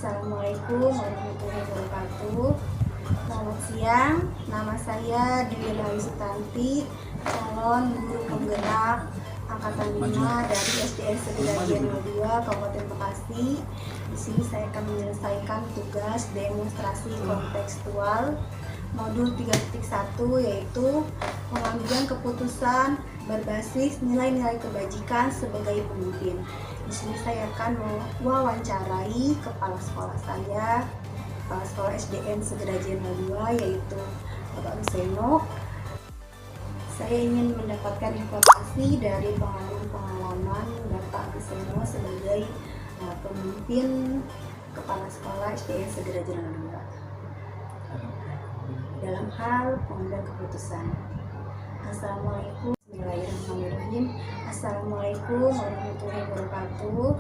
Assalamualaikum warahmatullahi wabarakatuh. Selamat siang, nama saya Dwi Rahayu Sutanti, calon guru penggerak angkatan 5 dari SDN Segedajian 02 Kabupaten Bekasi. Di sini saya akan menyelesaikan tugas demonstrasi kontekstual modul 3.1, yaitu pengambilan keputusan berbasis nilai-nilai kebajikan sebagai pemimpin. Di sini saya akan mewawancarai kepala sekolah saya, kepala sekolah SDN Segedajian 02, yaitu Bapak Ruseno. Saya ingin mendapatkan informasi dari pengalaman Bapak Ruseno sebagai pemimpin kepala sekolah SDN Segedajian 02 dalam hal pengambilan keputusan. Assalamualaikum Bismillahirrahmanirrahim. Assalamualaikum warahmatullahi wabarakatuh.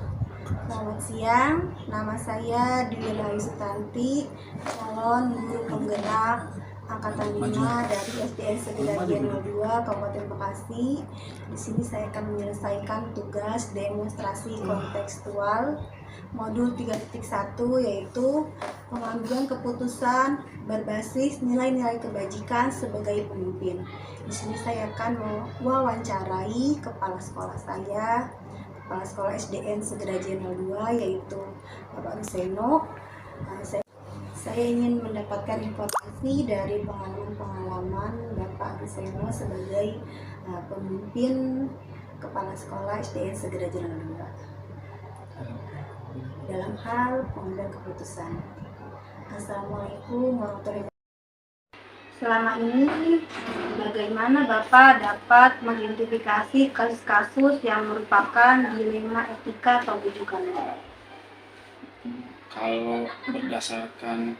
Selamat siang, nama saya Dwi Rahayu Sutanti, calon guru penggerak angkatan 5 dari SDN Segedajian 02 Kabupaten Bekasi. Di sini saya akan menyelesaikan tugas demonstrasi kontekstual modul 3.1, yaitu pengambilan keputusan berbasis nilai-nilai kebajikan sebagai pemimpin. Di sini saya akan mewawancarai kepala sekolah saya, kepala sekolah SDN Segedajian 02, yaitu Bapak Ruseno. Saya ingin mendapatkan informasi dari pengalaman Bapak Ruseno sebagai pemimpin kepala sekolah SDN Segedajian 02 dalam hal pengambilan keputusan. Assalamualaikum warahmatullahi wabarakatuh. Selama ini, bagaimana Bapak dapat mengidentifikasi kasus-kasus yang merupakan dilema etika atau bujukan? Kalau berdasarkan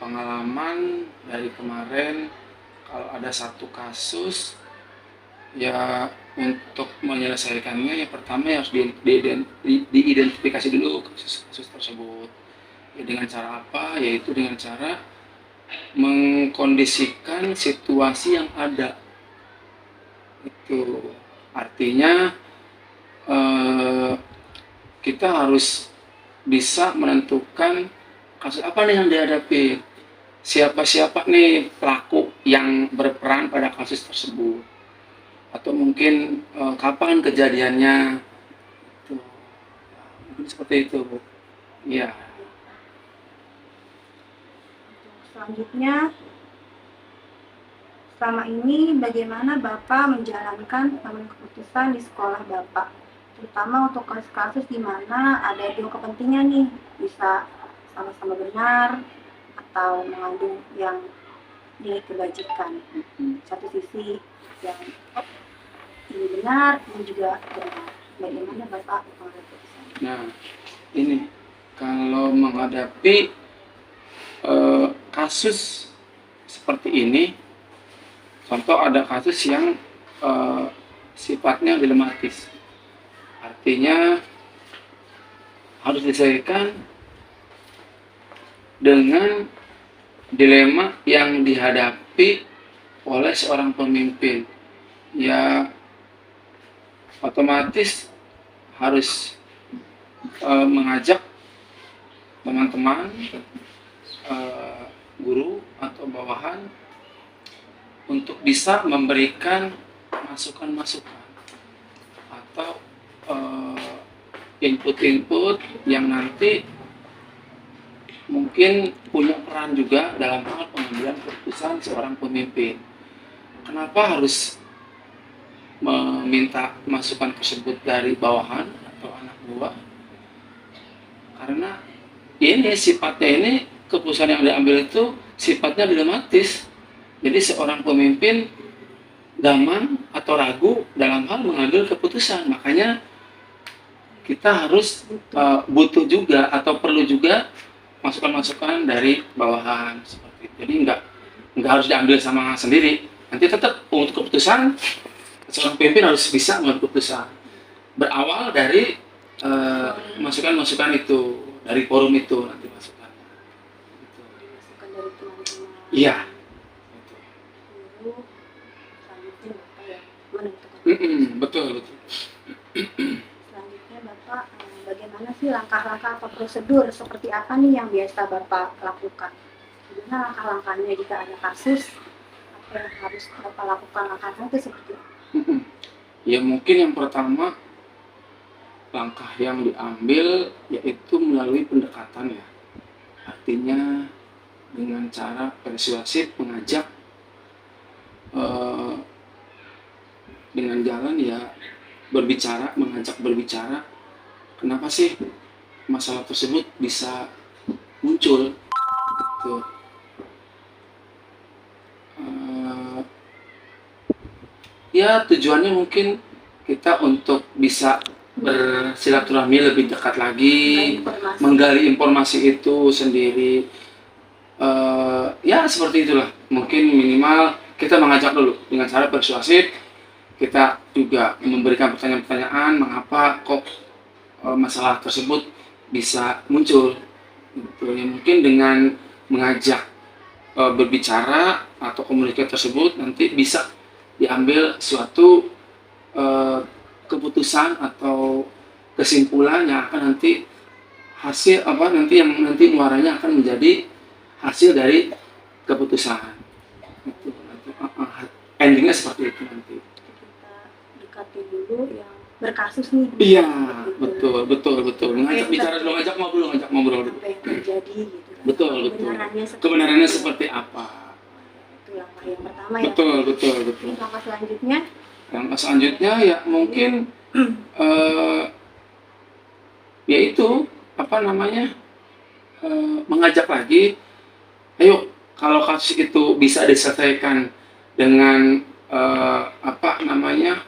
pengalaman dari kemarin, kalau ada satu kasus, ya untuk menyelesaikannya yang pertama harus diidentifikasi dulu kasus tersebut. Ya, dengan cara apa? Yaitu dengan cara mengkondisikan situasi yang ada. Itu artinya kita harus bisa menentukan kasus apa nih yang dihadapi, siapa nih pelaku yang berperan pada kasus tersebut, atau mungkin kapan kejadiannya. Itu mungkin seperti itu, Bu. Iya. Selanjutnya, selama ini bagaimana Bapak menjalankan pengambilan keputusan di sekolah Bapak, terutama untuk kasus-kasus di mana ada dua kepentingan nih, bisa sama-sama benar atau mengandung yang nilai kebajikan. Satu sisi yang ini benar, ini juga benar. Bagaimana Bapak mengambil keputusan? Nah, ini kalau menghadapi kasus seperti ini, contoh ada kasus yang sifatnya dilematis, artinya harus diselesaikan dengan dilema yang dihadapi oleh seorang pemimpin. Ya, otomatis harus mengajak teman-teman, guru atau bawahan untuk bisa memberikan masukan-masukan atau input-input yang nanti mungkin punya peran juga dalam hal pengambilan keputusan seorang pemimpin. Kenapa harus meminta masukan tersebut dari bawahan atau anak buah? Karena ini sifatnya, ini keputusan yang diambil itu sifatnya dilematis. Jadi seorang pemimpin gaman atau ragu dalam hal mengambil keputusan. Makanya kita harus butuh juga atau perlu juga masukan-masukan dari bawahan seperti itu. Jadi nggak harus diambil sama sendiri. Nanti tetap untuk keputusan seorang pemimpin harus bisa mengambil keputusan. Berawal dari masukan-masukan itu, dari forum itu nanti masukan. Masukan dari teman-teman. Iya. Guru, selanjutnya Bapak ya menentukan. Betul. Selanjutnya Bapak, bagaimana sih langkah-langkah atau prosedur seperti apa nih yang biasa Bapak lakukan? Gimana langkah-langkahnya jika ada kasus, apa yang harus Bapak lakukan langkahnya itu seperti apa? Ya mungkin yang pertama langkah yang diambil yaitu melalui pendekatan ya. Artinya dengan cara persuasif mengajak eh, dengan jalan ya berbicara, mengajak berbicara. Kenapa sih masalah tersebut bisa muncul? Gitu. Eh, ya tujuannya mungkin kita untuk bisa bersilaturahmi lebih dekat lagi, menggali informasi itu sendiri. Ya seperti itulah, mungkin minimal kita mengajak dulu dengan cara persuasif. Kita juga memberikan pertanyaan-pertanyaan mengapa kok masalah tersebut bisa muncul gitu. Ya, mungkin dengan mengajak berbicara atau komunikasi tersebut nanti bisa diambil suatu keputusan atau kesimpulan yang akan nanti hasil apa nanti yang nanti muaranya akan menjadi hasil dari keputusan itu nanti, endingnya seperti itu nanti. Kita dekati dulu yang berkasus nih. Iya, betul mengajak bicara dulu, ngajak ngobrol dulu. Apa yang terjadi gitu. Betul. Kebenarannya seperti apa? Itu langkah yang pertama ya. Betul. Langkah selanjutnya? Langkah selanjutnya ya mungkin yaitu apa namanya mengajak lagi, ayo kalau kasus itu bisa diselesaikan dengan apa namanya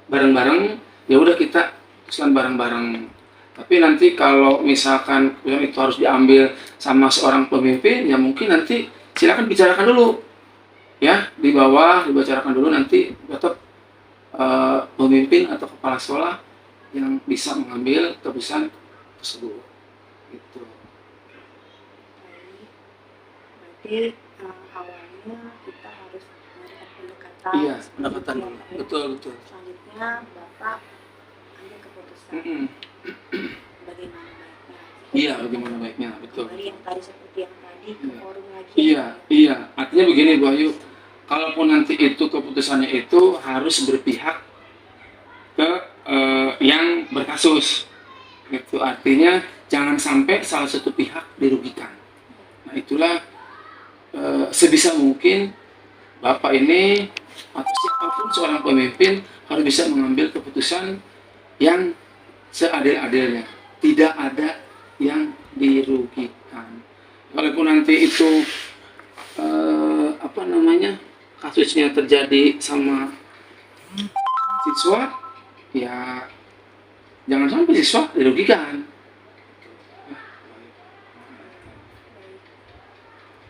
bareng-bareng, ya udah kita putuskan bareng-bareng. Tapi nanti kalau misalkan itu harus diambil sama seorang pemimpin, ya mungkin nanti silakan bicarakan dulu, ya di bawah dibicarakan dulu, nanti tetap pemimpin atau kepala sekolah yang bisa mengambil keputusan tersebut. Gitu. Berarti awalnya kita harus melakukan pendekatan. Iya, pendekatan. Betul. Selanjutnya Bapak ambil keputusan. Bagaimana baiknya? Iya, bagaimana baiknya, betul. Kembali yang tadi seperti yang tadi ke forum lagi. Iya. Artinya begini Bu Ayu, kalaupun nanti itu keputusannya itu harus berpihak ke yang berkasus. Itu artinya jangan sampai salah satu pihak dirugikan. Nah itulah sebisa mungkin Bapak ini atau siapapun seorang pemimpin harus bisa mengambil keputusan yang seadil-adilnya, tidak ada yang dirugikan. Walaupun nanti itu apa namanya kasusnya terjadi sama siswa, ya jangan sampai siswa dirugikan.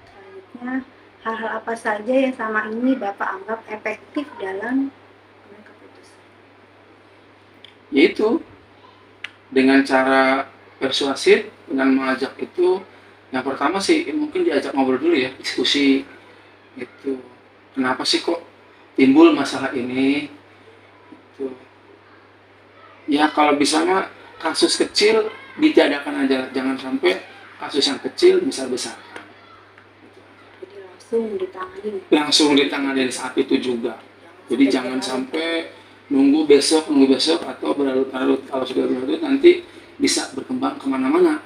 Selanjutnya, hal-hal apa saja yang sama ini Bapak anggap efektif dalam mengambil keputusan? Yaitu dengan cara persuasif, dengan mengajak itu, yang pertama sih mungkin diajak ngobrol dulu ya, diskusi itu. Kenapa sih kok timbul masalah ini? Itu. Ya kalau bisa mah kasus kecil ditiadakan aja, jangan sampai kasus yang kecil besar-besar. Jadi langsung ditangani saat itu juga. Jadi jangan sampai nunggu besok atau berlarut-larut. Kalau sudah berlarut nanti bisa berkembang kemana-mana.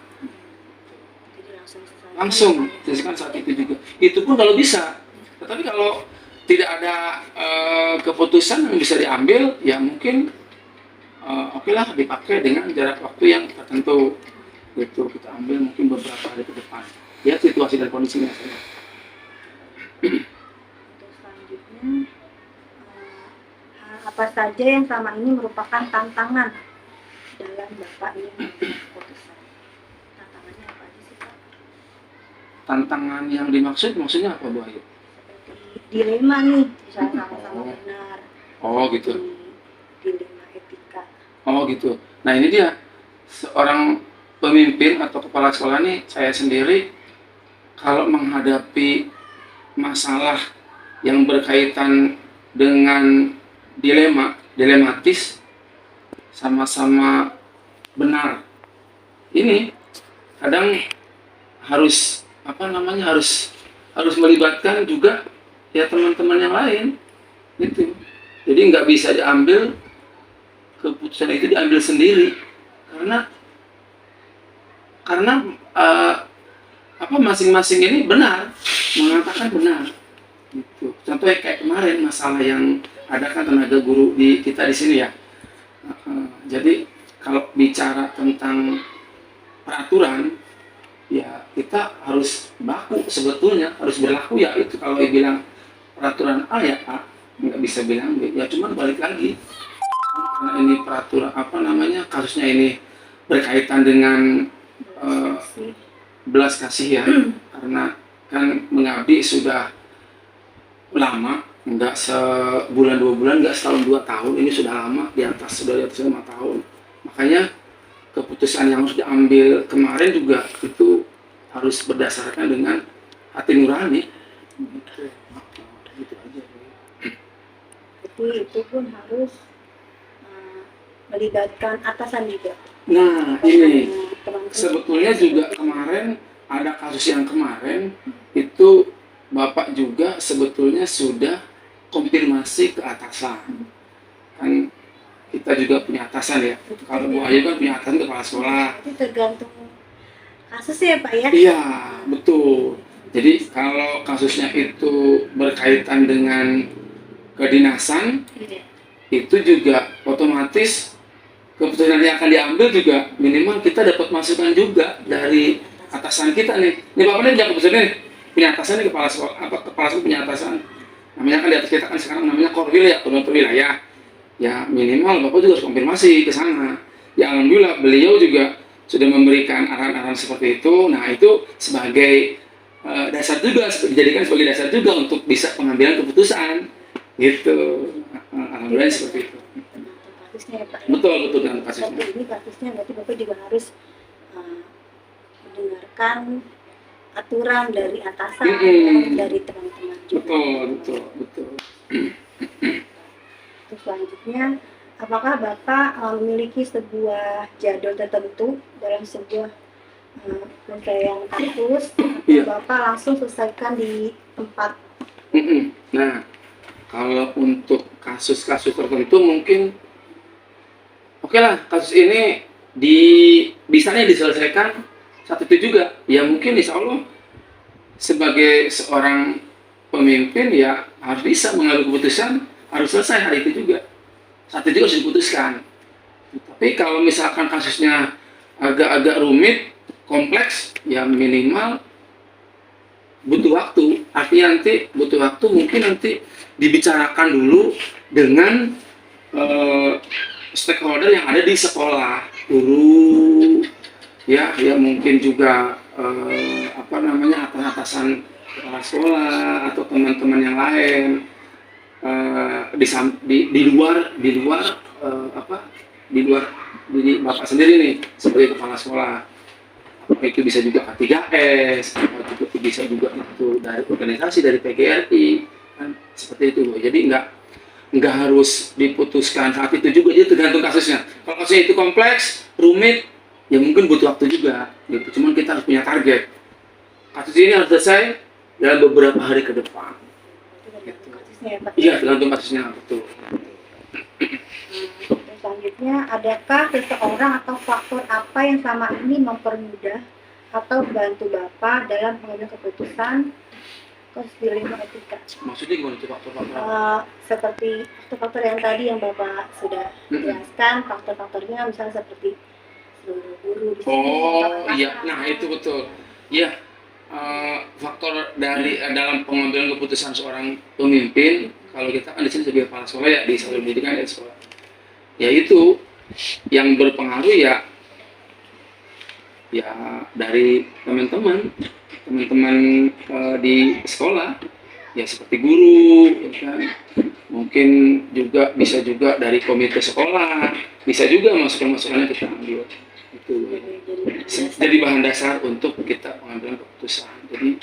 Langsung selesaikan saat itu juga. Itu pun kalau bisa. Tetapi kalau tidak ada keputusan yang bisa diambil, ya mungkin oke lah dipakai dengan jarak waktu yang tertentu. Itu kita ambil mungkin beberapa hari ke depan. Lihat situasi dan kondisinya saja. Untuk selanjutnya, apa saja yang selama ini merupakan tantangan dalam Bapak ini mengambil keputusan? Tantangannya apa aja sih Pak? Tantangan yang dimaksud maksudnya apa Bu Ayu? Seperti dilema nih, misalnya sama-sama benar. Oh gitu. Dilema etika. Oh gitu. Nah ini dia, seorang pemimpin atau kepala sekolah nih, saya sendiri kalau menghadapi masalah yang berkaitan dengan dilematis, sama-sama benar ini kadang harus apa namanya harus melibatkan juga ya teman-teman yang lain gitu. Jadi nggak bisa diambil keputusan itu diambil sendiri karena karena eh, apa masing-masing ini benar mengatakan benar gitu. Contohnya kayak kemarin masalah yang ada kan tenaga guru di kita di sini ya. Jadi kalau bicara tentang peraturan ya kita harus baku sebetulnya harus berlaku ya itu kalau bilang peraturan A ya A nggak bisa bilang B ya cuman balik lagi karena ini peraturan apa namanya kasusnya ini berkaitan dengan eh, belas kasih ya karena kan mengabdi sudah lama nggak sebulan 2 bulan nggak setahun 2 tahun ini sudah lama sudah di atas 5 tahun makanya keputusan yang harus diambil kemarin juga itu harus berdasarkan dengan hati nurani gitu aja. Jadi itu pun harus melibatkan atasan juga. Nah ini Teman-teman. sebetulnya juga kemarin ada kasus yang kemarin itu Bapak juga sebetulnya sudah konfirmasi ke atasan kan kita juga punya atasan ya kalau Bu Ayu kan punya atasan kepala sekolah Itu tergantung kasusnya ya Pak ya. iya betul jadi kalau kasusnya itu berkaitan dengan kedinasan Iya. itu juga otomatis keputusan yang akan diambil juga minimal kita dapat masukan juga dari atasan kita nih. Ini Bapak nih punya keputusan nih, punya atasan nih kepala sekolah, kepala sekolah punya atasan. Namanya kan di atas kita kan sekarang namanya korwil ya, koordinator wilayah. Ya minimal Bapak juga harus konfirmasi ke sana. Ya alhamdulillah beliau juga sudah memberikan arahan-arahan seperti itu. Nah itu sebagai dasar juga, dijadikan sebagai dasar juga untuk bisa pengambilan keputusan. Gitu. Alhamdulillah seperti itu. Kasusnya ya Pak. Betul dengan kasusnya. Seperti ini kasusnya berarti Bapak juga harus mendengarkan aturan dari atasan dari teman-teman juga. Betul. Terus selanjutnya, apakah Bapak memiliki sebuah jadwal tertentu dalam sebuah pencarian kasus atau Iya. Bapak langsung selesaikan di tempat? Nah, kalau untuk kasus-kasus tertentu mungkin oke lah kasus ini bisanya diselesaikan saat itu juga ya mungkin insya Allah sebagai seorang pemimpin ya harus bisa mengambil keputusan harus selesai hari itu juga saat itu harus diputuskan tapi kalau misalkan kasusnya agak-agak rumit kompleks ya minimal butuh waktu artinya nanti butuh waktu mungkin nanti dibicarakan dulu dengan stakeholder yang ada di sekolah guru ya mungkin juga atasan kepala sekolah atau teman-teman yang lain di luar diri Bapak sendiri nih sebagai kepala sekolah itu bisa juga K3S atau bisa juga itu dari organisasi dari PGRI kan seperti itu jadi nggak harus diputuskan saat itu juga jadi tergantung kasusnya kalau kasusnya itu kompleks rumit ya mungkin butuh waktu juga gitu cuman kita harus punya target kasus ini harus selesai dalam beberapa hari ke depan gitu. Iya tergantung kasusnya betul. Selanjutnya, adakah seseorang atau faktor apa yang selama ini mempermudah atau bantu Bapak dalam mengambil keputusan kasus dilema etika? Maksudnya gimana itu faktor-faktor? Seperti faktor-faktor yang tadi yang Bapak sudah jelaskan, faktor-faktornya misalnya seperti seluruh guru di sini. Oh iya, nah itu betul. Iya, faktor dari dalam pengambilan keputusan seorang pemimpin, kalau kita kan di sini sebagai kepala sekolah ya di satuan pendidikan ya sekolah. Ya itu yang berpengaruh ya dari teman-teman di sekolah ya seperti guru ya kan mungkin juga bisa juga dari komite sekolah bisa juga masukan-masukannya kita ambil itu jadi bahan dasar untuk kita pengambilan keputusan jadi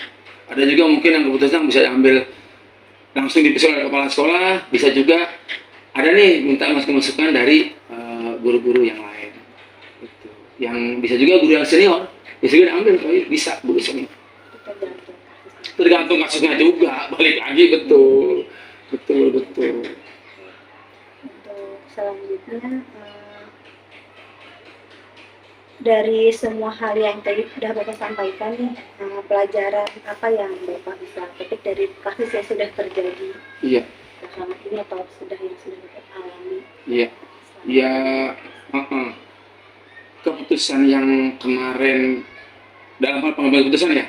ada juga mungkin yang keputusan bisa diambil langsung dipisah oleh kepala sekolah bisa juga ada nih minta masukan dari guru-guru yang lain. Gitu. yang bisa juga guru yang senior, bisa juga diambil kalau bisa guru senior. Tergantung kasusnya juga, balik lagi betul. Untuk selanjutnya, dari semua hal yang tadi sudah Bapak sampaikan nih, pelajaran apa yang Bapak bisa petik dari kasus yang sudah terjadi Iya, belakangan ini atau yang sudah Bapak alami? iya, ya, keputusan yang kemarin dalam hal pengambilan keputusan ya,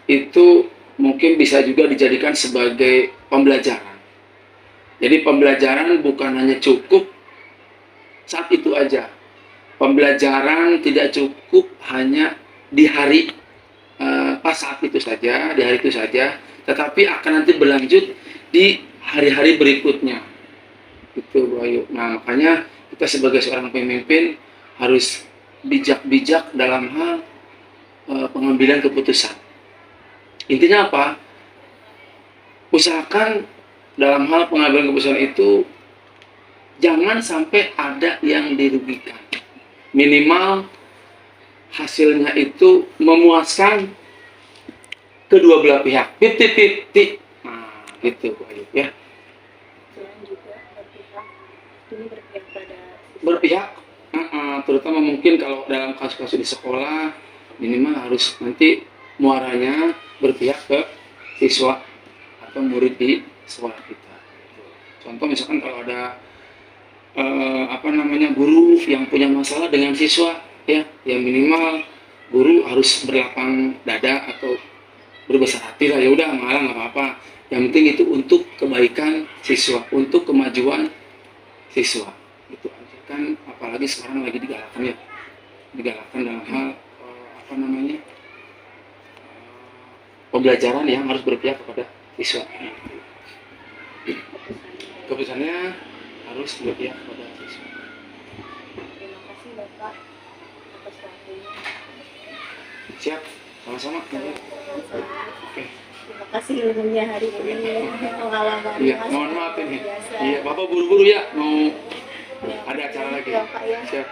itu mungkin bisa juga dijadikan sebagai pembelajaran. Jadi pembelajaran bukan hanya cukup saat itu aja. Pembelajaran tidak cukup hanya di hari pas saat itu saja, di hari itu saja, tetapi akan nanti berlanjut di hari-hari berikutnya. Itu Bu Ayu. Nah, makanya kita sebagai seorang pemimpin harus bijak-bijak dalam hal pengambilan keputusan. Intinya apa? Usahakan dalam hal pengambilan keputusan itu jangan sampai ada yang dirugikan. Minimal hasilnya itu memuaskan kedua belah pihak. 50-50. Nah, gitu Bu Ayu ya. Selain juga berpihak pada Berpihak, terutama mungkin kalau dalam kasus-kasus di sekolah, minimal harus nanti muaranya berpihak ke siswa atau murid di sekolah kita. Contoh misalkan kalau ada guru yang punya masalah dengan siswa, ya minimal guru harus berlapang dada atau berbesar hati lah, ya udah malah nggak apa-apa. Yang penting itu untuk kebaikan siswa, untuk kemajuan siswa. Itu aja kan, apalagi sekarang lagi digalakkan dalam hal pembelajaran yang harus berpihak kepada siswa. Keputusannya harus berpihak kepada siswa. Terima kasih Bapak atas waktunya. Siap, sama-sama. Oke. Terima kasih ilmunya hari ini, pengalaman. Iya, mohon maaf ini. Iya, Bapak buru-buru ya, mau ada acara lagi. Ya, Pak, ya. Siap.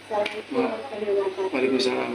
Assalamualaikum warahmatullahi wabarakatuh. Waalaikumsalam.